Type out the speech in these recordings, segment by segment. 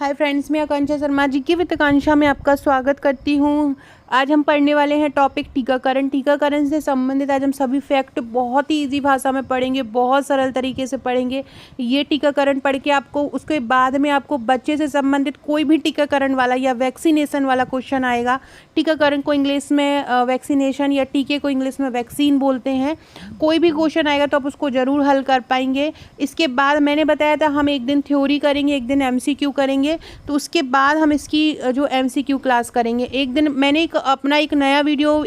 Hi friends, मैं आकांक्षा शर्मा जी की वित्त आकांक्षा में आपका स्वागत करती हूँ। आज हम पढ़ने वाले हैं टॉपिक टीकाकरण। टीकाकरण से संबंधित आज हम सभी फैक्ट बहुत ही इजी भाषा में पढ़ेंगे, बहुत सरल तरीके से पढ़ेंगे। ये टीकाकरण पढ़ के आपको उसके बाद में आपको बच्चे से संबंधित कोई भी टीकाकरण वाला या वैक्सीनेशन वाला क्वेश्चन आएगा। टीकाकरण को इंग्लिश में वैक्सीनेशन या टीके को इंग्लिश में वैक्सीन बोलते हैं। कोई भी क्वेश्चन आएगा तो आप उसको ज़रूर हल कर पाएंगे। इसके बाद मैंने बताया था हम एक दिन थ्योरी करेंगे, एक दिन MCQ करेंगे, तो उसके बाद हम इसकी जो MCQ क्लास करेंगे। एक दिन मैंने अपना एक नया वीडियो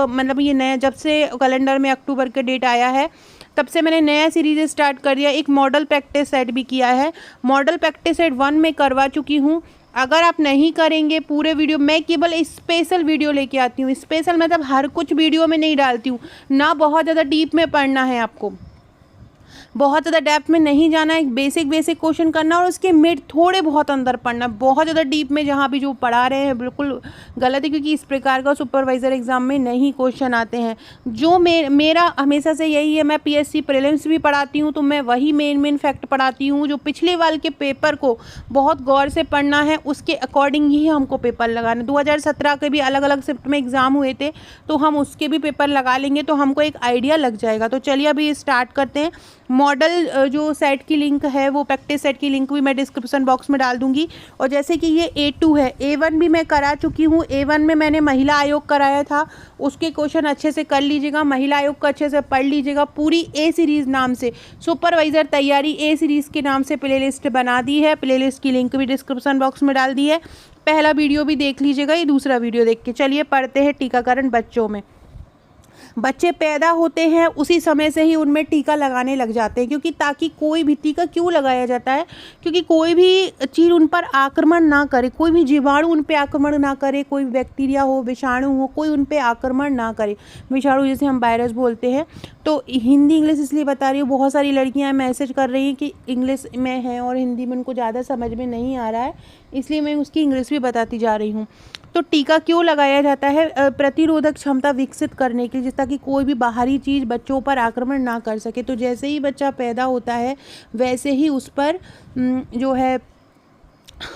मतलब ये नया जब से कैलेंडर में अक्टूबर का डेट आया है तब से मैंने नया सीरीज स्टार्ट कर दिया। एक मॉडल प्रैक्टिस सेट भी किया है। मॉडल प्रैक्टिस सेट 1 में करवा चुकी हूँ। अगर आप नहीं करेंगे पूरे वीडियो, मैं केवल स्पेशल वीडियो लेके आती हूँ। स्पेशल मतलब हर कुछ वीडियो में नहीं डालती हूँ ना, बहुत ज़्यादा डीप में पढ़ना है आपको, बहुत ज़्यादा डेप्थ में नहीं जाना है। बेसिक क्वेश्चन करना और उसके मिड थोड़े बहुत अंदर पढ़ना। बहुत ज़्यादा डीप में जहाँ भी जो पढ़ा रहे हैं बिल्कुल गलत है, क्योंकि इस प्रकार का सुपरवाइज़र एग्ज़ाम में नहीं क्वेश्चन आते हैं। जो मेरा हमेशा से यही है, मैं PSC प्रीलिम्स भी पढ़ाती हूँ तो मैं वही मेन फैक्ट पढ़ाती हूँ। जो पिछले वाल के पेपर को बहुत गौर से पढ़ना है, उसके अकॉर्डिंग ही हमको पेपर लगाने। 2017 के भी अलग अलग शिफ्ट में एग्ज़ाम हुए थे तो हम उसके भी पेपर लगा लेंगे तो हमको एक आइडिया लग जाएगा। तो चलिए अभी स्टार्ट करते हैं। मॉडल जो सेट की लिंक है, वो प्रैक्टिस सेट की लिंक भी मैं डिस्क्रिप्शन बॉक्स में डाल दूंगी। और जैसे कि ये A2 है, A1 भी मैं करा चुकी हूँ। A1 में मैंने महिला आयोग कराया था, उसके क्वेश्चन अच्छे से कर लीजिएगा, महिला आयोग का अच्छे से पढ़ लीजिएगा। पूरी A सीरीज़ नाम से सुपरवाइज़र तैयारी A सीरीज़ के नाम से प्लेलिस्ट बना दी है। प्लेलिस्ट की लिंक भी डिस्क्रिप्शन बॉक्स में डाल दी है। पहला वीडियो भी देख लीजिएगा, ये दूसरा वीडियो देख के। चलिए पढ़ते हैं टीकाकरण बच्चों में। बच्चे पैदा होते हैं उसी समय से ही उनमें टीका लगाने लग जाते हैं, क्योंकि ताकि कोई भी टीका क्यों लगाया जाता है, क्योंकि कोई भी चीज़ उन पर आक्रमण ना करे, कोई भी जीवाणु उन पर आक्रमण ना करे, कोई बैक्टीरिया हो, विषाणु हो, कोई उन पर आक्रमण ना करे। विषाणु जैसे हम वायरस बोलते हैं। तो हिंदी इंग्लिश इसलिए बता रही हूँ, बहुत सारी लड़कियाँ मैसेज कर रही हैं कि इंग्लिश में है और हिंदी में उनको ज़्यादा समझ में नहीं आ रहा है, इसलिए मैं उसकी इंग्लिश भी बताती जा रही हूँ। तो टीका क्यों लगाया जाता है? प्रतिरोधक क्षमता विकसित करने के लिए, जिस ताकि कोई भी बाहरी चीज़ बच्चों पर आक्रमण ना कर सके। तो जैसे ही बच्चा पैदा होता है वैसे ही उस पर जो है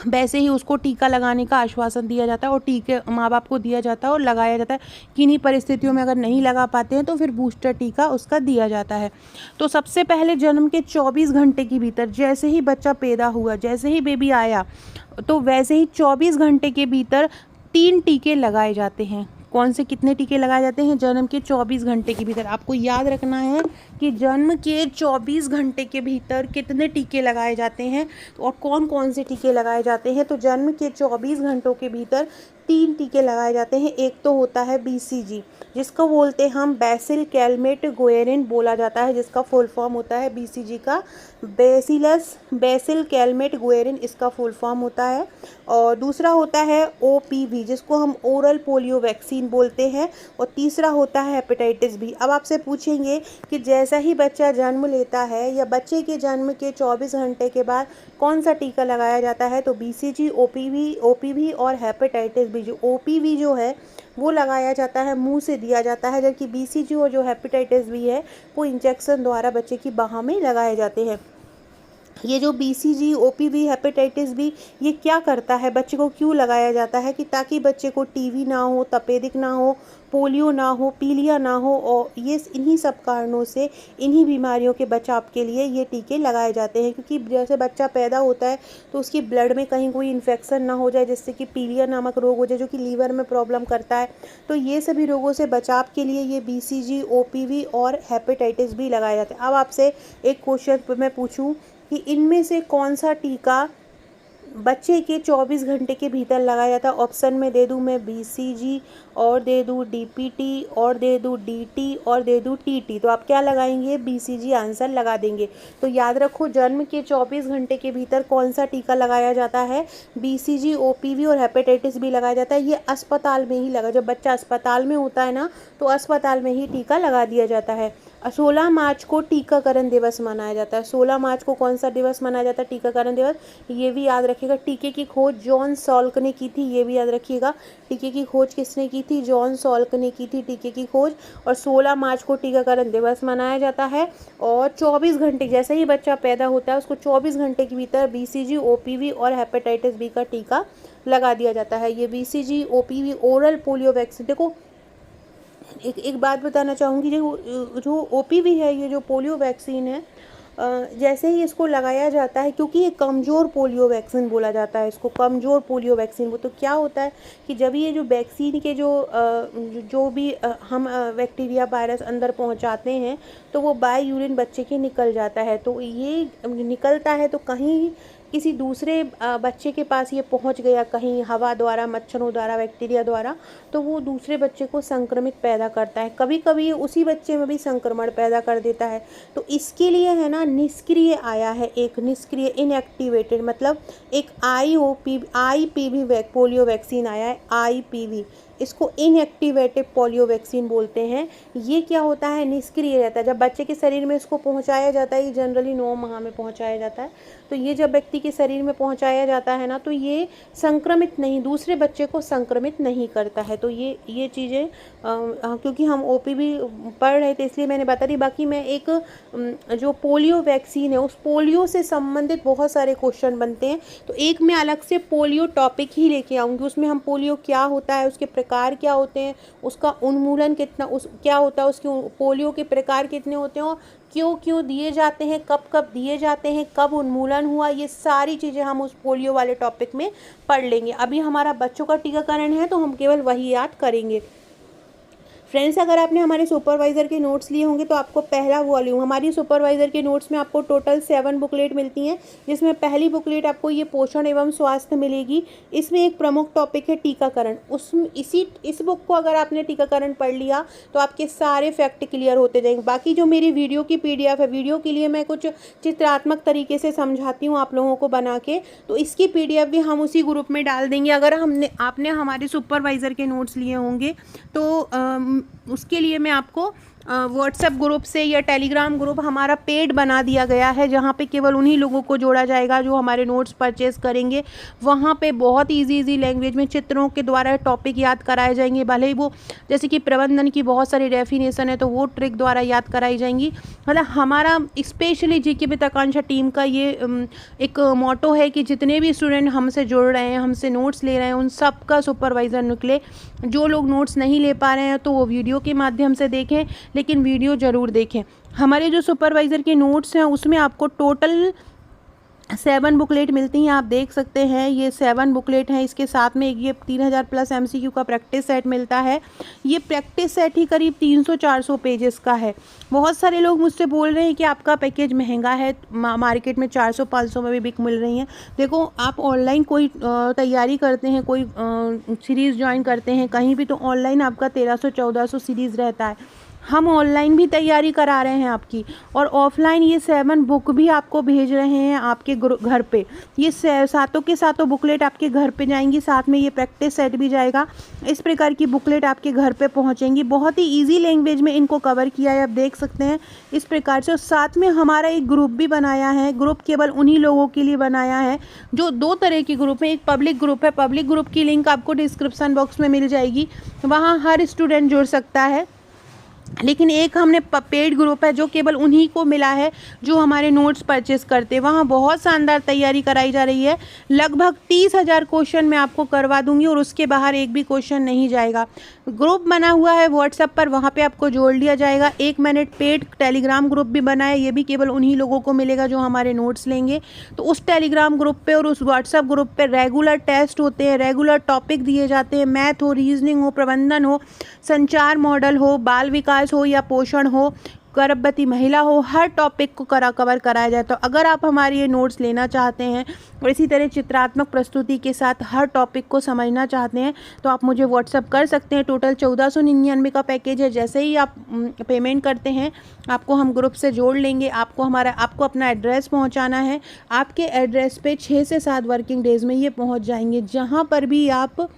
वैसे ही उसको टीका लगाने का आश्वासन दिया जाता है और टीके माँ बाप को दिया जाता है और लगाया जाता है। किन्हीं परिस्थितियों में अगर नहीं लगा पाते हैं तो फिर बूस्टर टीका उसका दिया जाता है। तो सबसे पहले जन्म के 24 घंटे के भीतर, जैसे ही बच्चा पैदा हुआ, जैसे ही बेबी आया, तो वैसे ही 24 घंटे के भीतर 3 टीके लगाए जाते हैं। कौन से कितने टीके लगाए जाते हैं? जन्म के 24 घंटे के भीतर। आपको याद रखना है कि जन्म के 24 घंटे के भीतर कितने टीके लगाए जाते हैं और कौन कौन से टीके लगाए जाते हैं। तो जन्म के 24 घंटों के भीतर 3 टीके लगाए जाते हैं। एक तो होता है BCG, जिसको बोलते हैं हम बैसिल कैलमेट गुएरिन बोला जाता है, जिसका फुल फॉर्म होता है BCG का बेसिलस बैसिल कैलमेट गुएरिन, इसका फुल फॉर्म होता है। और दूसरा होता है OPV, जिसको हम ओरल पोलियो वैक्सीन बोलते हैं। और तीसरा होता है हेपेटाइटिस B। अब आपसे पूछेंगे कि जैसा ही बच्चा जन्म लेता है या बच्चे के जन्म के 24 घंटे के बाद कौन सा टीका लगाया जाता है, तो BCG, OPV और हेपेटाइटिस B। जो OPV जो है वो लगाया जाता है, मुंह से दिया जाता है, जबकि BCG और जो हेपेटाइटिस B है वो इंजेक्शन द्वारा बच्चे की बाह में लगाए जाते हैं। ये जो BCG, OPV, हेपेटाइटिस B ये क्या करता है, बच्चे को क्यों लगाया जाता है, कि ताकि बच्चे को TB ना हो, तपेदिक ना हो, पोलियो ना हो, पीलिया ना हो। और ये इन्हीं सब कारणों से, इन्हीं बीमारियों के बचाव के लिए ये टीके लगाए जाते हैं। क्योंकि जैसे बच्चा पैदा होता है तो उसकी ब्लड में कहीं कोई इन्फेक्शन ना हो जाए, जिससे कि पीलिया नामक रोग हो जाए, जो कि लीवर में प्रॉब्लम करता है। तो ये सभी रोगों से बचाव के लिए ये BCG, OPV और हेपेटाइटिस B लगाए जाते हैं। अब आपसे एक क्वेश्चन मैं पूछूँ कि इनमें से कौन सा टीका बच्चे के 24 घंटे के भीतर लगाया जाता है? ऑप्शन में दे दूं मैं BCG और दे दूं DPT और दे दूं DT और दे दूं TT। तो आप क्या लगाएंगे? BCG आंसर लगा देंगे। तो याद रखो, जन्म के 24 घंटे के भीतर कौन सा टीका लगाया जाता है? BCG, OPV और हेपेटाइटिस B लगाया जाता है। ये अस्पताल में ही लगा, जब बच्चा अस्पताल में होता है ना, तो अस्पताल में ही टीका लगा दिया जाता है। 16 मार्च को टीकाकरण दिवस मनाया जाता है। 16 मार्च को कौन सा दिवस मनाया जाता है? टीकाकरण दिवस। ये भी याद रखिएगा। टीके की खोज जॉन सॉल्क ने की थी, ये भी याद रखिएगा। टीके की खोज किसने की थी? जॉन सॉल्क ने की थी टीके की खोज। और 16 मार्च को टीकाकरण दिवस मनाया जाता है। और 24 घंटे, जैसे ही बच्चा पैदा होता है उसको 24 घंटे के भीतर BCG, OPV और हेपेटाइटिस बी का टीका लगा दिया जाता है। ये BCG, OPV oral polio vaccine. देखो एक बात बताना चाहूँगी, जो OPV है, ये जो पोलियो वैक्सीन है, जैसे ही इसको लगाया जाता है, क्योंकि ये कमज़ोर पोलियो वैक्सीन बोला जाता है इसको, कमज़ोर पोलियो वैक्सीन। वो तो क्या होता है कि जब ये जो वैक्सीन के जो भी हम बैक्टीरिया वायरस अंदर पहुंचाते हैं तो वो बाय यूरिन बच्चे के निकल जाता है। तो ये निकलता है तो कहीं किसी दूसरे बच्चे के पास ये पहुंच गया, कहीं हवा द्वारा, मच्छरों द्वारा, बैक्टीरिया द्वारा, तो वो दूसरे बच्चे को संक्रमित पैदा करता है। कभी कभी ये उसी बच्चे में भी संक्रमण पैदा कर देता है। तो इसके लिए है ना निष्क्रिय आया है, एक निष्क्रिय इनएक्टिवेटेड, मतलब एक IPV पोलियो वैक्सीन आया है। IPV, इसको इनएक्टिवेटेड पोलियो वैक्सीन बोलते हैं। ये क्या होता है? निष्क्रिय रहता है। जब बच्चे के शरीर में इसको पहुंचाया जाता है, ये जनरली 9 माह में पहुंचाया जाता है, तो ये जब व्यक्ति के शरीर में पहुंचाया जाता है ना, तो ये संक्रमित नहीं, दूसरे बच्चे को संक्रमित नहीं करता है। तो ये चीज़ें क्योंकि हम OPV पढ़ रहे थे इसलिए मैंने बता दी। बाकी मैं एक जो पोलियो वैक्सीन है, उस पोलियो से संबंधित बहुत सारे क्वेश्चन बनते हैं, तो एक मैं अलग से पोलियो टॉपिक ही लेके आऊँगी। उसमें हम पोलियो क्या होता है, उसके प्रकार क्या होते हैं, उसका उन्मूलन कितना क्या होता है, उसके पोलियो के प्रकार कितने होते हैं, और क्यों दिए जाते हैं, कब दिए जाते हैं, कब उन्मूलन हुआ, ये सारी चीज़ें हम उस पोलियो वाले टॉपिक में पढ़ लेंगे। अभी हमारा बच्चों का टीकाकरण है तो हम केवल वही याद करेंगे। फ्रेंड्स, अगर आपने हमारे सुपरवाइज़र के नोट्स लिए होंगे तो आपको पहला वॉल्यूम, हमारी सुपरवाइज़र के नोट्स में आपको टोटल 7 बुकलेट मिलती हैं, जिसमें पहली बुकलेट आपको ये पोषण एवं स्वास्थ्य मिलेगी। इसमें एक प्रमुख टॉपिक है टीकाकरण। इस बुक को अगर आपने टीकाकरण पढ़ लिया तो आपके सारे फैक्ट क्लियर होते जाएंगे। बाकी जो मेरी वीडियो की PDF है, वीडियो के लिए मैं कुछ चित्रात्मक तरीके से समझाती हूँ आप लोगों को बना के, तो इसकी PDF भी हम उसी ग्रुप में डाल देंगे। अगर आपने हमारे सुपरवाइज़र के नोट्स लिए होंगे तो उसके लिए मैं आपको व्हाट्सएप ग्रुप से या टेलीग्राम ग्रुप हमारा पेड बना दिया गया है, जहाँ पे केवल उन्हीं लोगों को जोड़ा जाएगा जो हमारे नोट्स परचेज़ करेंगे। वहाँ पे बहुत इजी लैंग्वेज में चित्रों के द्वारा टॉपिक याद कराए जाएंगे। भले ही वो जैसे कि प्रबंधन की बहुत सारी डेफिनेशन है तो वो ट्रिक द्वारा याद कराई जाएंगी। मतलब हमारा स्पेशली GK वित्त आकांक्षा टीम का ये एक मोटो है कि जितने भी स्टूडेंट हमसे जुड़ रहे हैं, हमसे नोट्स ले रहे हैं, उन सब का सुपरवाइज़र निकले। जो लोग नोट्स नहीं ले पा रहे हैं तो वो वीडियो के माध्यम से देखें, लेकिन वीडियो ज़रूर देखें। हमारे जो सुपरवाइज़र के नोट्स हैं उसमें आपको टोटल 7 बुकलेट मिलती हैं। आप देख सकते हैं ये 7 बुकलेट हैं। इसके साथ में ये 3000 प्लस MCQ का प्रैक्टिस सेट मिलता है। ये प्रैक्टिस सेट ही करीब 300-400 पेजेस का है। बहुत सारे लोग मुझसे बोल रहे हैं कि आपका पैकेज महंगा है, मार्केट में 400-500 में भी बिक मिल रही हैं। देखो, आप ऑनलाइन कोई तैयारी करते हैं, कोई सीरीज़ ज्वाइन करते हैं कहीं भी, तो ऑनलाइन आपका 1300-1400 सीरीज़ रहता है। हम ऑनलाइन भी तैयारी करा रहे हैं आपकी, और ऑफलाइन ये 7 बुक भी आपको भेज रहे हैं आपके घर पे। ये सातों के सातों बुकलेट आपके घर पे जाएंगी, साथ में ये प्रैक्टिस सेट भी जाएगा। इस प्रकार की बुकलेट आपके घर पे पहुंचेंगी। बहुत ही इजी लैंग्वेज में इनको कवर किया है, आप देख सकते हैं इस प्रकार से। साथ में हमारा एक ग्रुप भी बनाया है। ग्रुप केवल उन्हीं लोगों के लिए बनाया है जो 2 तरह के ग्रुप है। एक पब्लिक ग्रुप है, पब्लिक ग्रुप की लिंक आपको डिस्क्रिप्शन बॉक्स में मिल जाएगी, वहाँ हर स्टूडेंट जुड़ सकता है। लेकिन एक हमने पेड ग्रुप है जो केवल उन्हीं को मिला है जो हमारे नोट्स परचेस करते हैं। वहाँ बहुत शानदार तैयारी कराई जा रही है। लगभग 30,000 क्वेश्चन मैं आपको करवा दूंगी और उसके बाहर एक भी क्वेश्चन नहीं जाएगा। ग्रुप बना हुआ है व्हाट्सएप पर, वहाँ पे आपको जोड़ लिया जाएगा। 1 मिनट पेड टेलीग्राम ग्रुप भी बना है, ये भी केवल उन्हीं लोगों को मिलेगा जो हमारे नोट्स लेंगे। तो उस टेलीग्राम ग्रुप पे और उस व्हाट्सएप ग्रुप पे रेगुलर टेस्ट होते हैं, रेगुलर टॉपिक दिए जाते हैं। मैथ हो, रीजनिंग हो, प्रबंधन हो, संचार मॉडल हो, बाल विकास हो या पोषण हो, गर्भवती महिला हो, हर टॉपिक को कवर कराया जाए। तो अगर आप हमारे ये नोट्स लेना चाहते हैं और इसी तरह चित्रात्मक प्रस्तुति के साथ हर टॉपिक को समझना चाहते हैं तो आप मुझे व्हाट्सअप कर सकते हैं। टोटल 1499 का पैकेज है। जैसे ही आप पेमेंट करते हैं आपको हम ग्रुप से जोड़ लेंगे। आपको अपना एड्रेस पहुंचाना है। आपके एड्रेस पे 6 से 7 वर्किंग डेज़ में ये पहुंच जाएंगे। जहां पर भी आप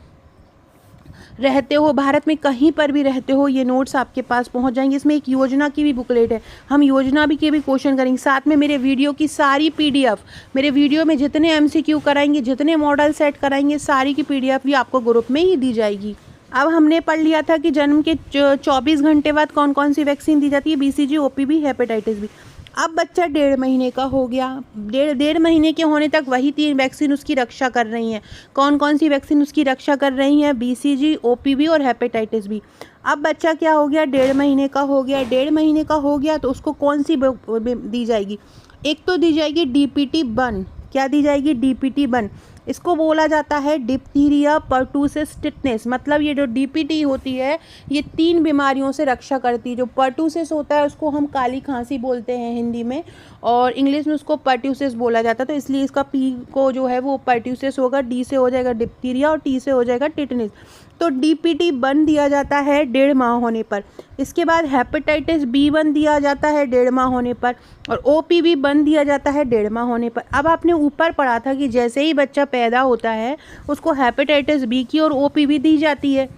रहते हो, भारत में कहीं पर भी रहते हो, ये नोट्स आपके पास पहुंच जाएंगे। इसमें एक योजना की भी बुकलेट है, हम योजना भी के भी क्वेश्चन करेंगे, साथ में मेरे वीडियो की सारी पीडीएफ, मेरे वीडियो में जितने एमसीक्यू कराएंगे, जितने मॉडल सेट कराएंगे, सारी की पीडीएफ भी आपको ग्रुप में ही दी जाएगी। अब हमने पढ़ लिया था कि जन्म के 24 घंटे बाद कौन कौन सी वैक्सीन दी जाती है, बीसीजी, ओपीवी, हेपेटाइटिस बी। अब बच्चा 1.5 महीने का हो गया, डेढ़ महीने के होने तक वही 3 वैक्सीन उसकी रक्षा कर रही हैं। कौन कौन सी वैक्सीन उसकी रक्षा कर रही हैं? बीसीजी, ओपीवी और हेपेटाइटिस बी। अब बच्चा क्या हो गया, 1.5 महीने का हो गया। 1.5 महीने का हो गया तो उसको कौन सी दी जाएगी? एक तो दी जाएगी डीपीटी 1। क्या दी जाएगी? डीपीटी 1। इसको बोला जाता है डिप्थीरिया, पर्टूसिस, टिटनेस। मतलब ये जो डीपीटी होती है ये 3 बीमारियों से रक्षा करती है। जो पर्टूसिस होता है उसको हम काली खांसी बोलते हैं हिंदी में, और इंग्लिश में उसको पर्ट्यूसिस बोला जाता है। तो इसलिए इसका पी को जो है वो पर्ट्यूसिस होगा, डी से हो जाएगा डिप्थीरिया और टी से हो जाएगा टिटनेस। तो डीपीटी 1 दिया जाता है 1.5 माह होने पर। इसके बाद हेपेटाइटिस B1 दिया जाता है 1.5 माह होने पर, और ओपीवी 1 दिया जाता है 1.5 माह होने पर। अब आपने ऊपर पढ़ा था कि जैसे ही बच्चा पैदा होता है उसको हेपेटाइटिस बी की और ओपीवी दी जाती है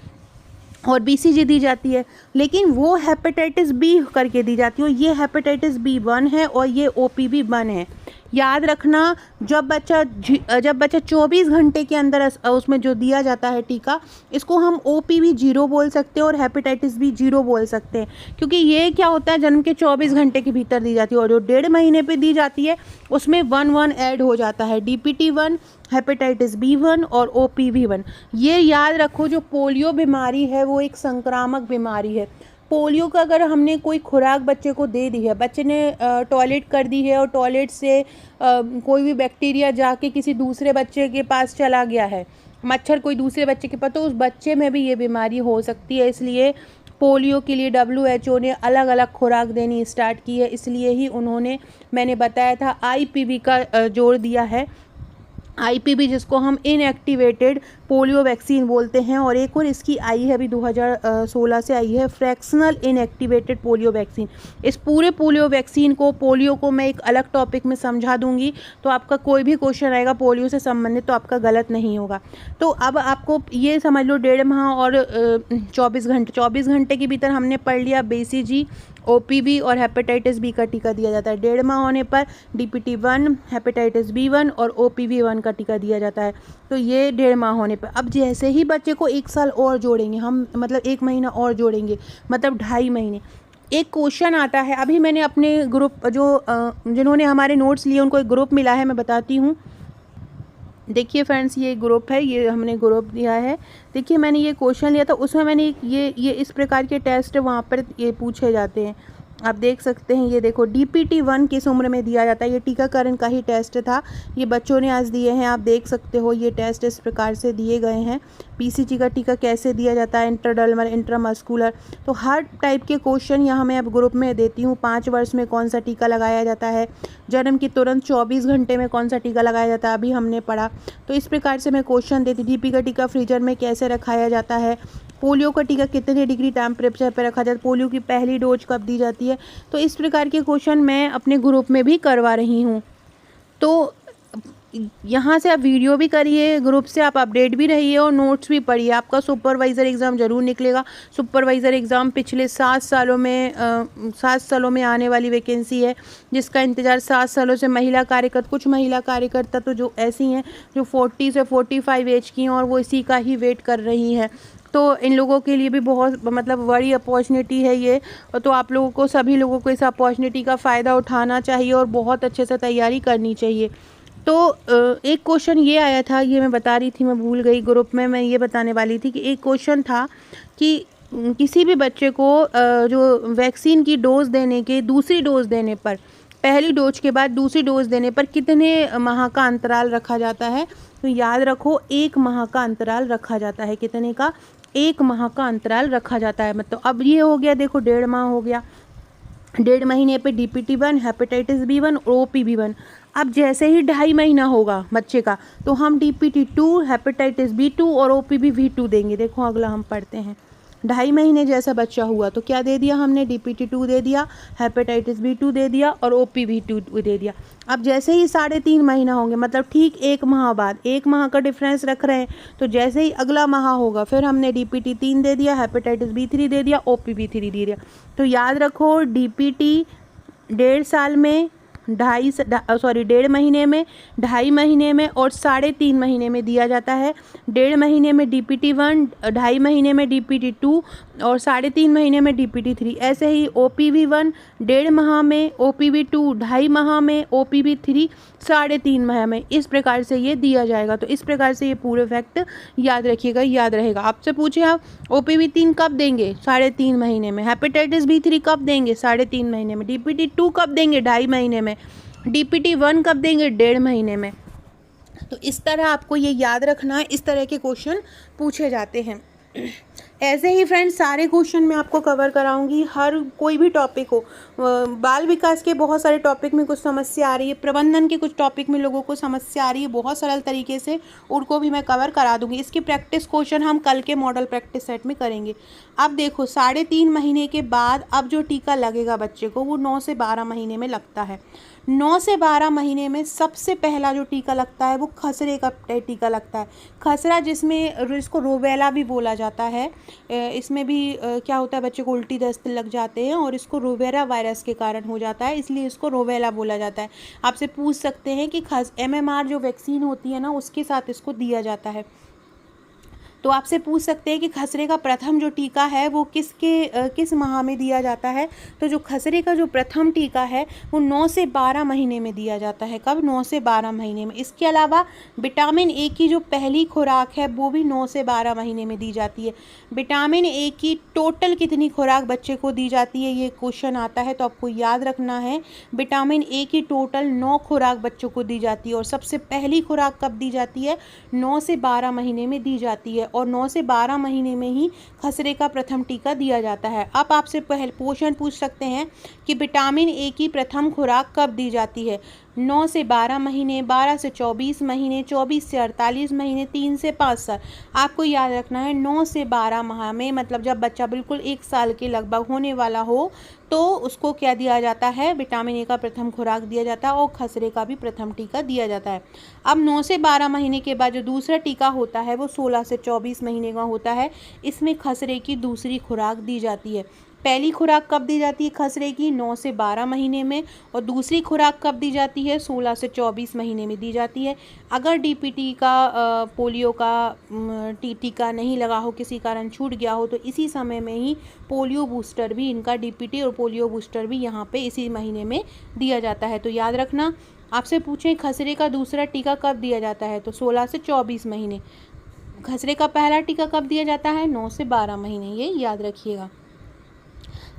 और बीसीजी दी जाती है, लेकिन वो हेपेटाइटिस बी करके दी जाती है। ये हेपेटाइटिस B1 है और ये ओपीवी 1 है। याद रखना, जब बच्चा 24 घंटे के अंदर उसमें जो दिया जाता है टीका, इसको हम ओपीवी 0 बोल सकते हैं और हेपेटाइटिस बी 0 बोल सकते हैं, क्योंकि ये क्या होता है, जन्म के 24 घंटे के भीतर दी जाती है। और जो 1.5 महीने पे दी जाती है उसमें 1 ऐड हो जाता है, डीपीटी 1, हेपेटाइटिस B1 और ओपीवी 1। ये याद रखो, जो पोलियो बीमारी है वो एक संक्रामक बीमारी है। पोलियो का अगर हमने कोई खुराक बच्चे को दे दी है, बच्चे ने टॉयलेट कर दी है और टॉयलेट से कोई भी बैक्टीरिया जाके किसी दूसरे बच्चे के पास चला गया है, मच्छर कोई दूसरे बच्चे के पास, तो उस बच्चे में भी ये बीमारी हो सकती है। इसलिए पोलियो के लिए WHO ने अलग अलग खुराक देनी स्टार्ट की है। इसलिए ही उन्होंने, मैंने बताया था, IPV का जोड़ दिया है। IPV जिसको हम इनएक्टिवेटेड पोलियो वैक्सीन बोलते हैं, और एक और इसकी आई है, अभी 2016 से आई है, फ्रैक्शनल इनएक्टिवेटेड पोलियो वैक्सीन। इस पूरे पोलियो को मैं एक अलग टॉपिक में समझा दूंगी, तो आपका कोई भी क्वेश्चन आएगा पोलियो से संबंधित तो आपका गलत नहीं होगा। तो अब आपको ये समझ लो, 1.5 माह और 24 घंटे के भीतर हमने पढ़ लिया BCG, OPV और हेपेटाइटिस बी का टीका दिया जाता है। 1.5 माह होने पर DPT 1, हेपेटाइटिस B1 और OPV 1 का टीका दिया जाता है। तो ये 1.5 माह होने पर। अब जैसे ही बच्चे को 1 साल और जोड़ेंगे हम, मतलब 1 महीना और जोड़ेंगे, मतलब 2.5 महीने, एक क्वेश्चन आता है। अभी मैंने अपने ग्रुप जिन्होंने हमारे नोट्स लिए उनको एक ग्रुप मिला है, मैं बताती हूँ। देखिए फ्रेंड्स, ये ग्रुप है, ये हमने ग्रुप दिया है। देखिए मैंने ये क्वेश्चन लिया था, उसमें मैंने ये इस प्रकार के टेस्ट वहाँ पर ये पूछे जाते हैं, आप देख सकते हैं। ये देखो, DPT 1 किस उम्र में दिया जाता है, ये टीकाकरण का ही टेस्ट था, ये बच्चों ने आज दिए हैं। आप देख सकते हो ये टेस्ट इस प्रकार से दिए गए हैं। BCG का टीका कैसे दिया जाता है, इंट्राडर्मल, इंट्रामस्कुलर, तो हर टाइप के क्वेश्चन यहाँ मैं अब ग्रुप में देती हूँ। 5 वर्ष में कौन सा टीका लगाया जाता है, जन्म के तुरंत 24 घंटे में कौन सा टीका लगाया जाता है, अभी हमने पढ़ा। तो इस प्रकार से मैं क्वेश्चन देती। DP का टीका फ्रीजर में कैसे रखाया जाता है, पोलियो का टीका कितने डिग्री टेम्परेचर पर रखा जाता है, पोलियो की पहली डोज कब दी जाती है। तो इस प्रकार के क्वेश्चन मैं अपने ग्रुप में भी करवा रही हूँ। तो यहाँ से आप वीडियो भी करिए, ग्रुप से आप अपडेट भी रहिए और नोट्स भी पढ़िए। आपका सुपरवाइज़र एग्ज़ाम ज़रूर निकलेगा। सुपरवाइज़र एग्ज़ाम पिछले 7 सालों में आने वाली वैकेंसी है, जिसका इंतज़ार 7 सालों से कुछ महिला कार्यकर्ता तो जो ऐसी हैं जो 40 से 45 एज की हैं और वो इसी का ही वेट कर रही हैं। तो इन लोगों के लिए भी बहुत मतलब बड़ी अपॉर्चुनिटी है ये। तो आप लोगों को, सभी लोगों को इस अपॉर्चुनिटी का फ़ायदा उठाना चाहिए और बहुत अच्छे से तैयारी करनी चाहिए। तो एक क्वेश्चन ये आया था, ये मैं बता रही थी, मैं भूल गई, ग्रुप में मैं ये बताने वाली थी कि एक क्वेश्चन था कि किसी भी बच्चे को जो वैक्सीन की डोज़ देने के दूसरी डोज़ देने पर, पहली डोज के बाद दूसरी डोज़ देने पर कितने माह का अंतराल रखा जाता है। तो याद रखो, 1 माह का अंतराल रखा जाता है। कितने का? 1 माह का अंतराल रखा जाता है। मतलब अब ये हो गया, देखो 1.5 माह हो गया, 1.5 महीने पे DPT 1, हेपेटाइटिस B1 और OPV 1। अब जैसे ही 2.5 महीना होगा बच्चे का, तो हम DPT 2, हेपेटाइटिस B2 और OPV V2 देंगे। देखो अगला हम पढ़ते हैं, 2.5 महीने जैसा बच्चा हुआ तो क्या दे दिया हमने, DPT2 दे दिया, हेपेटाइटिस B2 दे दिया और OPV2 दे दिया। अब जैसे ही 3.5 महीना होंगे, मतलब ठीक 1 माह बाद, 1 माह का डिफरेंस रख रहे हैं, तो जैसे ही अगला माह होगा फिर हमने DPT3 दे दिया, हेपेटाइटिस B3 दे दिया, OPV3 दे दिया। तो याद रखो DPT 1.5 साल में, 1.5 महीने में, 2.5 महीने में और 3.5 महीने में दिया जाता है। 1.5 महीने में DPT1, 2.5 महीने में DPT2 और 3.5 महीने में DPT3। ऐसे ही OPV1 1.5 माह में, OPV2 2.5 माह में, OPV3 3.5 माह में। इस प्रकार से ये दिया जाएगा। तो इस प्रकार से ये पूरे फैक्ट याद रखिएगा, याद रहेगा। आपसे पूछे आप OPV3 कब देंगे, 3.5 महीने में। हेपेटाइटिस B3 कब देंगे, 3.5 महीने में। DPT2 कब देंगे, 2.5 महीने में। DPT1 कब देंगे, 1.5 महीने में। तो इस तरह आपको ये याद रखना है, इस तरह के क्वेश्चन पूछे जाते हैं। ऐसे ही फ्रेंड्स सारे क्वेश्चन मैं आपको कवर कराऊंगी, हर कोई भी टॉपिक हो। बाल विकास के बहुत सारे टॉपिक में कुछ समस्या आ रही है, प्रबंधन के कुछ टॉपिक में लोगों को समस्या आ रही है बहुत सरल तरीके से, उनको भी मैं कवर करा दूंगी। इसकी प्रैक्टिस क्वेश्चन हम कल के मॉडल प्रैक्टिस सेट में करेंगे। अब देखो 3.5 महीने के बाद अब जो टीका लगेगा बच्चे को वो 9 से 12 महीने में लगता है। 9 से 12 महीने में सबसे पहला जो टीका लगता है वो खसरे का टीका लगता है। खसरा जिसको रोबेला भी बोला जाता है, इसमें भी क्या होता है, बच्चे को उल्टी दस्त लग जाते हैं और इसको रोबेला वायरस के कारण हो जाता है, इसलिए इसको रोबेला बोला जाता है। आपसे पूछ सकते हैं कि MMR जो वैक्सीन होती है ना, उसके साथ इसको दिया जाता है। तो आपसे पूछ सकते हैं कि खसरे का प्रथम जो टीका है वो किस माह में दिया जाता है। तो जो खसरे का जो प्रथम टीका है वो 9 से 12 महीने में दिया जाता है। कब, 9 से 12 महीने में। इसके अलावा विटामिन ए की जो पहली खुराक है वो भी 9 से 12 महीने में दी जाती है। विटामिन ए की टोटल कितनी खुराक बच्चे को दी जाती है, ये क्वेश्चन आता है, तो आपको याद रखना है विटामिन ए की टोटल 9 खुराक बच्चों को दी जाती है। और सबसे पहली खुराक कब दी जाती है, 9 से 12 महीने में दी जाती है। और 9 से 12 महीने में ही खसरे का प्रथम टीका दिया जाता है। अब आपसे पहले क्वेश्चन पूछ सकते हैं कि विटामिन ए की प्रथम खुराक कब दी जाती है। 9 से 12 महीने, 12 से 24 महीने, 24 से 48 महीने, 3 से 5 साल। आपको याद रखना है 9 से 12 माह में, मतलब जब बच्चा बिल्कुल 1 साल के लगभग होने वाला हो तो उसको क्या दिया जाता है, विटामिन ए का प्रथम खुराक दिया जाता है और खसरे का भी प्रथम टीका दिया जाता है। अब 9 से 12 महीने के बाद जो दूसरा टीका होता है वो 16 से 24 महीने का होता है। इसमें खसरे की दूसरी खुराक दी जाती है। पहली खुराक कब दी जाती है खसरे की, 9 से 12 महीने में, और दूसरी खुराक कब दी जाती है, 16 से 24 महीने में दी जाती है। अगर DPT का पोलियो का टीका नहीं लगा हो, किसी कारण छूट गया हो, तो इसी समय में ही पोलियो बूस्टर भी, इनका DPT और पोलियो बूस्टर भी यहाँ पे इसी महीने में दिया जाता है। तो याद रखना, आपसे पूछें खसरे का दूसरा टीका कब दिया जाता है, तो 16 से 24 महीने। खसरे का पहला टीका कब दिया जाता है, 9 से 12 महीने, ये याद रखिएगा।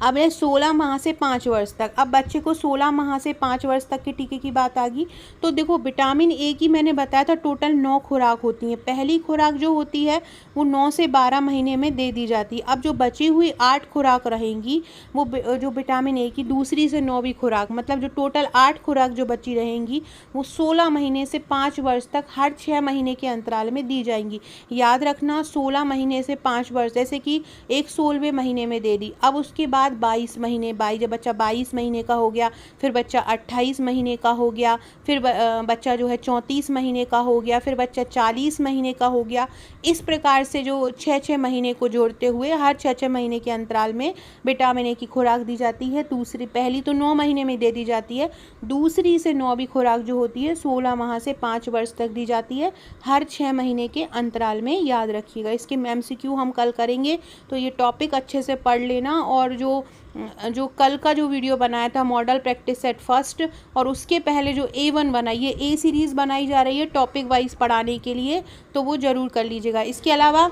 अब है 16 माह से 5 वर्ष तक। अब बच्चे को 16 माह से 5 वर्ष तक के टीके की बात आ गई। तो देखो विटामिन ए की मैंने बताया था टोटल 9 खुराक होती हैं। पहली खुराक जो होती है वो 9 से 12 महीने में दे दी जाती है। अब जो बची हुई 8 खुराक रहेंगी वो जो विटामिन ए की दूसरी से 9वीं खुराक, मतलब जो टोटल 8 खुराक जो बची रहेंगी वो 16 महीने से 5 वर्ष तक हर 6 महीने के अंतराल में दी जाएंगी। याद रखना 16 महीने से 5 वर्ष, जैसे कि एक 16वें महीने में दे दी। अब उसके बाद 22 महीने, जब बच्चा 22 महीने का हो गया, फिर बच्चा 28 महीने का हो गया, फिर बच्चा जो है 34 महीने का हो गया, फिर बच्चा 40 महीने का हो गया। इस प्रकार से जो 6-6 महीने को जोड़ते हुए हर 6-6 महीने के अंतराल में विटामिन ए की खुराक दी जाती है। पहली तो 9 महीने में दे दी जाती है, दूसरी से 9वीं खुराक जो होती है 16 माह से 5 वर्ष तक दी जाती है, हर 6 महीने के अंतराल में। याद रखिएगा, इसके MCQ हम कल करेंगे, तो ये टॉपिक अच्छे से पढ़ लेना। और जो कल का जो वीडियो बनाया था मॉडल प्रैक्टिस सेट फर्स्ट, और उसके पहले जो A1 बनाई, ये A सीरीज़ बनाई जा रही है टॉपिक वाइज पढ़ाने के लिए, तो वो ज़रूर कर लीजिएगा। इसके अलावा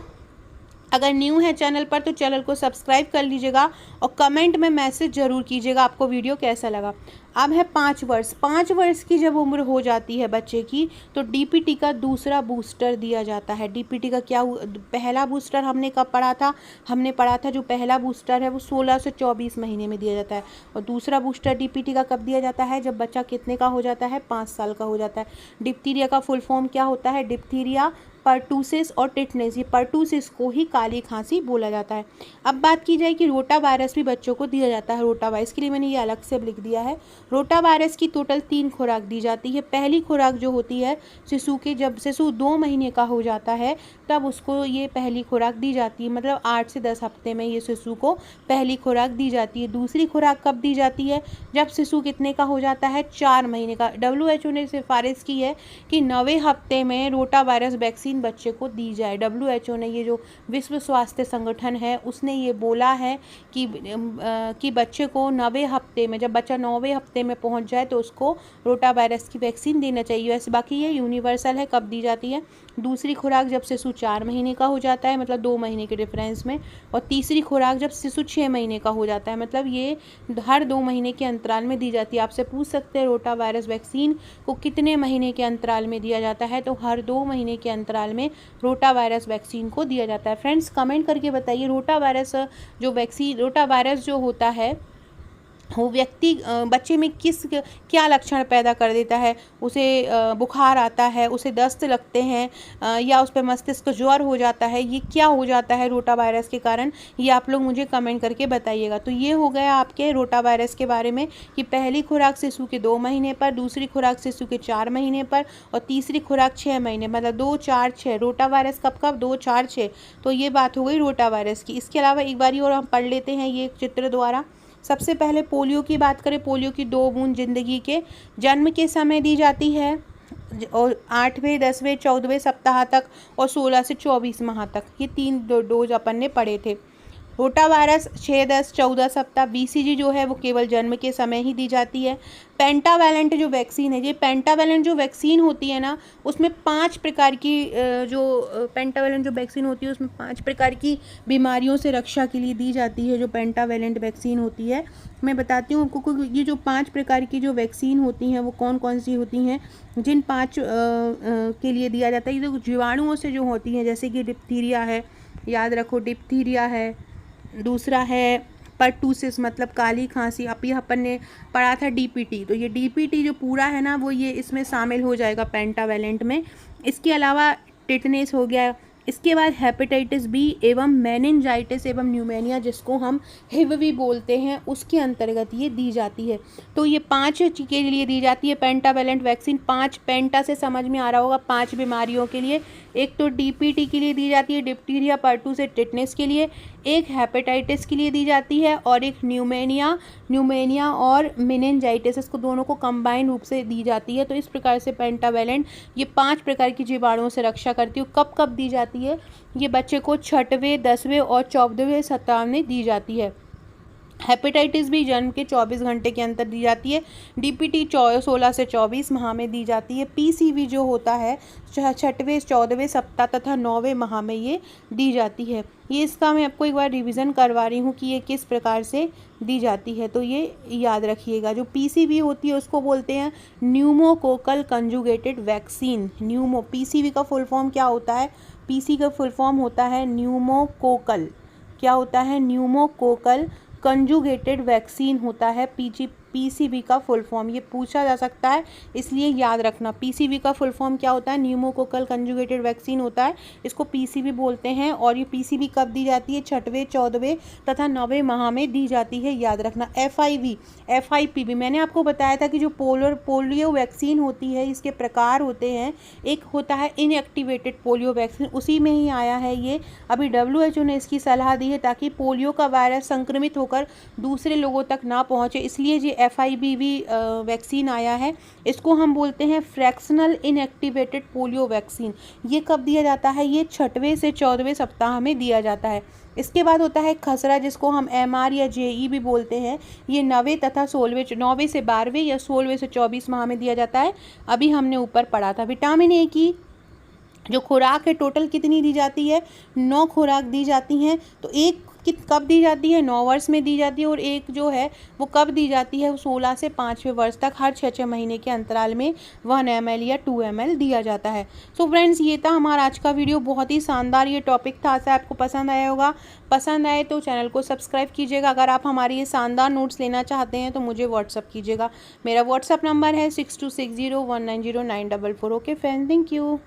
अगर न्यू है चैनल पर तो चैनल को सब्सक्राइब कर लीजिएगा और कमेंट में मैसेज ज़रूर कीजिएगा आपको वीडियो कैसा लगा। अब है 5 वर्ष। 5 वर्ष की जब उम्र हो जाती है बच्चे की तो डीपीटी का दूसरा बूस्टर दिया जाता है। डीपीटी का क्या पहला बूस्टर हमने कब पढ़ा था? हमने पढ़ा था जो पहला बूस्टर है वो 16 से 24 महीने में दिया जाता है, और दूसरा बूस्टर डीपीटी का कब दिया जाता है? जब बच्चा कितने का हो जाता है? 5 साल का हो जाता है। डिप्थीरिया का फुल फॉर्म क्या होता है? डिप्थीरिया, पर्टूसिस और टिटनेस। ये पर्टूसिस को ही काली खांसी बोला जाता है। अब बात की जाए कि रोटा वायरस भी बच्चों को दिया जाता है। रोटा वायरस के लिए मैंने ये अलग से लिख दिया है। रोटा वायरस की टोटल 3 खुराक दी जाती है। पहली खुराक जो होती है शिशु के, जब शिशु 2 महीने का हो जाता है तब उसको ये पहली खुराक दी जाती है, मतलब 8 से 10 हफ्ते में ये शिशु को पहली खुराक दी जाती है। दूसरी खुराक कब दी जाती है? जब शिशु कितने का हो जाता है? 4 महीने का। WHO ने सिफारिश की है कि 9वें हफ्ते में रोटा वायरस वैक्सीन बच्चे को दी जाए। WHO ने, ये जो विश्व स्वास्थ्य संगठन है, उसने ये बोला है कि बच्चे को 9वें हफ्ते में, जब बच्चा 9वें हफ्ते में पहुंच जाए तो उसको रोटा वायरस की वैक्सीन देना चाहिए। वैसे बाकी ये यूनिवर्सल है, कब दी जाती है? दूसरी खुराक जब शिशु 4 महीने का हो जाता है, मतलब 2 महीने के डिफरेंस में, और तीसरी खुराक जब शिशु 6 महीने का हो जाता है, मतलब ये हर 2 महीने के अंतराल में दी जाती है। आपसे पूछ सकते हैं रोटा वायरस वैक्सीन को कितने महीने के अंतराल में दिया जाता है? तो हर 2 महीने के अंतराल में रोटा वायरस वैक्सीन को दिया जाता है। फ्रेंड्स कमेंट करके बताइए, रोटा वायरस जो होता है वो व्यक्ति बच्चे में क्या लक्षण पैदा कर देता है? उसे बुखार आता है, उसे दस्त लगते हैं, या उस पर मस्तिष्क ज्वर हो जाता है? ये क्या हो जाता है रोटा वायरस के कारण? ये आप लोग मुझे कमेंट करके बताइएगा। तो ये हो गया आपके रोटा वायरस के बारे में कि पहली खुराक शिशु के 2 महीने पर, दूसरी खुराक शिशु के 4 महीने पर, और तीसरी खुराक 6 महीने, मतलब 2, 4, 6। रोटा वायरस कब 2, 4, 6। तो ये बात हो गई रोटा वायरस की। इसके अलावा एक बारी और हम पढ़ लेते हैं ये चित्र द्वारा। सबसे पहले पोलियो की बात करें। पोलियो की 2 बूंद जिंदगी के जन्म के समय दी जाती है, और 8वें, 10वें, 14वें सप्ताह तक, और 16 से 24 माह तक। ये 3 डोज अपन ने पढ़े थे। रोटा वायरस 6, 10, 14 सप्ताह। BCG जो है वो केवल जन्म के समय ही दी जाती है। पेंटावैलेंट जो वैक्सीन है, ये पेंटावैलेंट जो वैक्सीन होती है ना, उसमें 5 प्रकार की पेंटावैलेंट जो वैक्सीन होती है उसमें 5 प्रकार की बीमारियों से रक्षा के लिए दी जाती है। जो पेंटावैलेंट वैक्सीन होती है, मैं बताती हूँ आपको, ये जो 5 प्रकार की जो वैक्सीन होती हैं वो कौन कौन सी होती हैं, जिन 5 के लिए दिया जाता है। ये जो जीवाणुओं से जो होती हैं, जैसे कि डिप्थीरिया है, याद रखो डिप्थीरिया है। दूसरा है पर्टूसिस, मतलब काली खांसी। अभी अपन ने पढ़ा था DPT, तो ये DPT जो पूरा है ना वो ये इसमें शामिल हो जाएगा पेंटावैलेंट में। इसके अलावा टिटनेस हो गया। इसके बाद हेपेटाइटिस B एवं मेनिंजाइटिस एवं न्यूमोनिया, जिसको हम HIV भी बोलते हैं, उसके अंतर्गत ये दी जाती है। तो ये 5 के लिए दी जाती है पेंटावैलेंट वैक्सीन। 5 पेंटा से समझ में आ रहा होगा, 5 बीमारियों के लिए। एक तो DPT के लिए दी जाती है, डिप्थीरिया, पर्टूसिस, टिटनेस के लिए। एक हेपेटाइटिस के लिए दी जाती है, और एक न्यूमोनिया और मेनिंजाइटिस, इसको दोनों को कंबाइन रूप से दी जाती है। तो इस प्रकार से पेंटावैलेंट ये 5 प्रकार की जीवाणुओं से रक्षा करती है। कब कब दी जाती है? ये बच्चे को 6वें, 10वें और 14वें सप्ताह में दी जाती है। हेपेटाइटिस भी जन्म के 24 घंटे के अंदर दी जाती है। DPT 16 से 24 माह में दी जाती है। PCV जो होता है 6वें, 14वें सप्ताह तथा 9वें माह में ये दी जाती है। ये इसका मैं आपको एक बार रिवीजन करवा रही हूँ कि ये किस प्रकार से दी जाती है, तो ये याद रखिएगा। जो PCV होती है उसको बोलते हैं न्यूमोकोकल कंजुगेटेड वैक्सीन। PCV का फुल फॉर्म क्या होता है? PC का फुल फॉर्म होता है न्यूमोकोकल। क्या होता है? न्यूमोकोकल कंजुगेटेड वैक्सीन होता है PCV का फुल फॉर्म। ये पूछा जा सकता है, इसलिए याद रखना। PCV का फुल फॉर्म क्या होता है? न्यूमोकोकल कंजुगेटेड वैक्सीन होता है, इसको PCV बोलते हैं। और ये PCV कब दी जाती है? 6वें, 14वें तथा 9वें माह में दी जाती है, याद रखना। FIV मैंने आपको बताया था कि जो पोलियो वैक्सीन होती है इसके प्रकार होते हैं। एक होता है इनएक्टिवेटेड पोलियो वैक्सीन, उसी में ही आया है ये। अभी WHO ने इसकी सलाह दी है ताकि पोलियो का वायरस संक्रमित होकर दूसरे लोगों तक ना पहुँचे, इसलिए ये FIV वैक्सीन आया है। इसको हम बोलते हैं फ्रैक्शनल इनएक्टिवेटेड पोलियो वैक्सीन। ये कब दिया जाता है? ये 6वें से 14वें सप्ताह में दिया जाता है। इसके बाद होता है खसरा, जिसको हम MR या JE भी बोलते हैं। ये 9वें तथा 9वें से 12वें या 16वें से 24 माह में दिया जाता है। अभी हमने ऊपर पढ़ा था। विटामिन A की जो खुराक है टोटल कितनी दी जाती है? 9 खुराक दी जाती हैं। तो एक कब दी जाती है, 9 वर्ष में दी जाती है, और एक जो है वो कब दी जाती है, 16 से 5वें वर्ष तक हर 6-6 महीने के अंतराल में 1 ml या 2 ml दिया जाता है। सो फ्रेंड्स, ये था हमारा आज का वीडियो, बहुत ही शानदार ये टॉपिक था। आशा आपको पसंद आया होगा। पसंद आए तो चैनल को सब्सक्राइब कीजिएगा। अगर आप हमारी ये शानदार नोट्स लेना चाहते हैं तो मुझे व्हाट्सअप कीजिएगा। मेरा व्हाट्सअप नंबर है 6260190944। Okay friend, thank you.